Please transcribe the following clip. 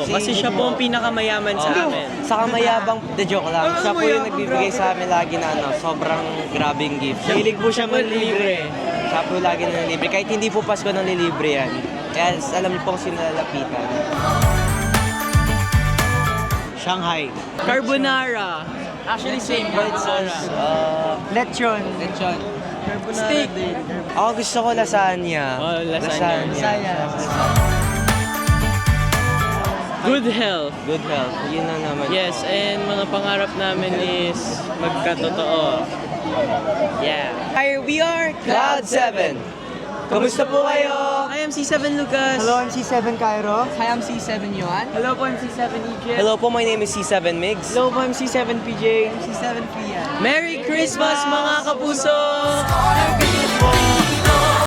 po. Kasi siya po ang pinakamayaman sa amin. Saka mayabang, de joke lang. Siya po yung nagbibigay sa amin lagi na sobrang grabing gift. Hilig po siya manlibre. Siya po lagi nanlibre. Kahit hindi po Pasko nanlilibre yan. Kaya alam niyo po kung sino lalapitan. Shanghai. Carbonara. Actually, same. White sauce. Lechon. Steak. Ako gusto ko lasagna. Oh, lasagna. Good health. Good health. Yun na naman. Yes, and mga pangarap namin is magkatotoo. Yeah. We are Cloud 7. Kamusta po kayo? I am C7 Lucas. Hello, I'm C7 Cairo. Hi, I'm C7 Yuan. Hello po, I'm C7 Egypt. Hello po, my name is C7 Migs. Hello po, I'm C7 PJ. C7 Pia. Merry Christmas mga kapuso!